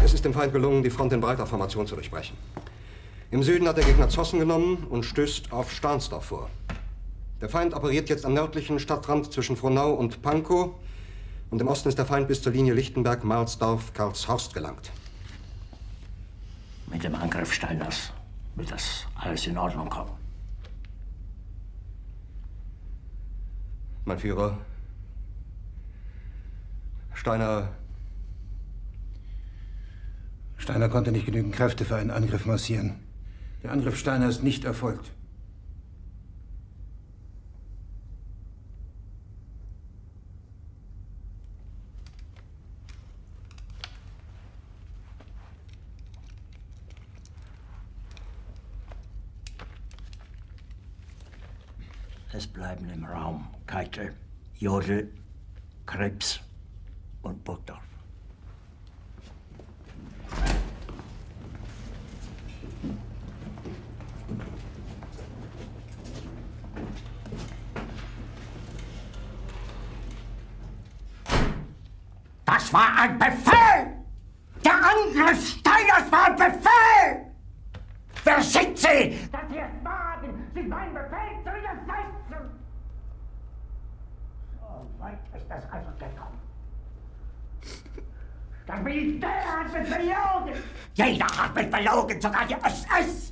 Es ist dem Feind gelungen, die Front in breiter Formation zu durchbrechen. Im Süden hat der Gegner Zossen genommen und stößt auf Stahnsdorf vor. Der Feind operiert jetzt am nördlichen Stadtrand zwischen Frohnau und Pankow. Und im Osten ist der Feind bis zur Linie Lichtenberg-Marsdorf-Karlshorst gelangt. Mit dem Angriff Steiners wird das alles in Ordnung kommen. Mein Führer, Steiner konnte nicht genügend Kräfte für einen Angriff massieren. Der Angriff Steiner ist nicht erfolgt. Es bleiben im Raum Keitel, Jodl, Krebs und Burgdorf. Das war ein Befehl! Der Angriff Steiners war ein Befehl! Wer sind Sie, dass Sie es wagen, sich meinen Befehl zu widersetzen? So weit ist das also gekommen. Das Militär hat mich belogen! Jeder hat mich belogen, sogar die SS!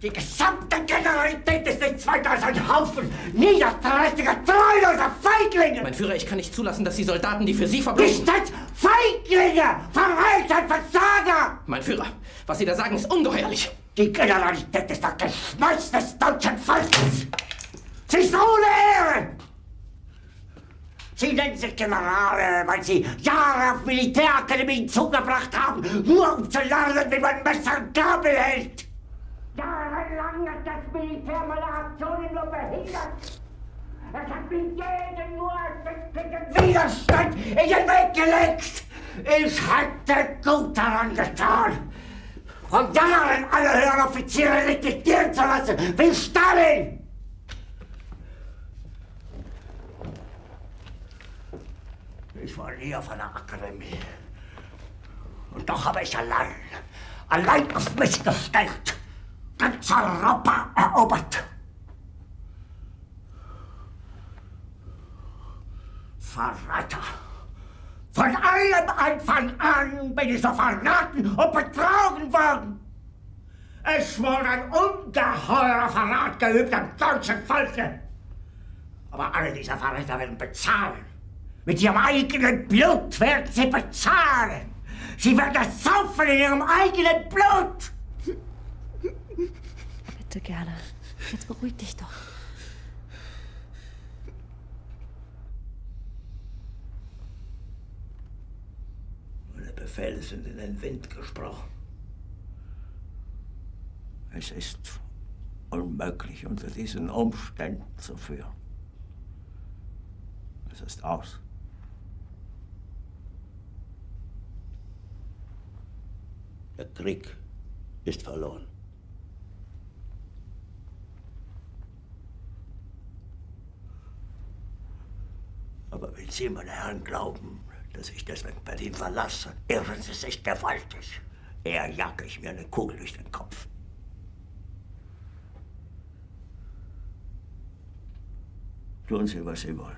Die gesamte Generalität ist nichts weiter als ein Haufen niederträchtiger, treuloser Feiglinge! Mein Führer, ich kann nicht zulassen, dass die Soldaten, die für Sie verbloßen... Nicht als Feiglinge! Verreiter, Versager! Mein Führer, was Sie da sagen, ist ungeheuerlich. Die Generalität ist das Geschmeiß des deutschen Volkes! Sie ist ohne Ehre! Sie nennen sich Generale, weil Sie Jahre auf Militärakademien zugebracht haben, nur um zu lernen, wie man Messer und Gabel hält! Jahrelang hat das Militär meine Aktionen nur behindert. Es hat mir jeden nur ersichtlichen Widerstand in den Weg gelegt. Ich hätte gut daran getan, von Jahren alle höheren Offiziere liquidieren zu lassen, wie Stalin. Ich war nie auf einer Akademie. Und doch habe ich allein auf mich gestellt, ganz Europa erobert. Verräter! Von allem Anfang an bin ich so verraten und betrogen worden. Es wurde ein ungeheurer Verrat geübt am deutschen Volke. Aber alle diese Verräter werden bezahlen. Mit ihrem eigenen Blut werden sie bezahlen. Sie werden es saufen in ihrem eigenen Blut. Bitte gerne. Jetzt beruhig dich doch. Meine Befehle sind in den Wind gesprochen. Es ist unmöglich, unter diesen Umständen zu führen. Es ist aus. Der Krieg ist verloren. Aber wenn Sie, meine Herren, glauben, dass ich deswegen Berlin verlasse, irren Sie sich gewaltig. Eher jage ich mir eine Kugel durch den Kopf. Tun Sie, was Sie wollen.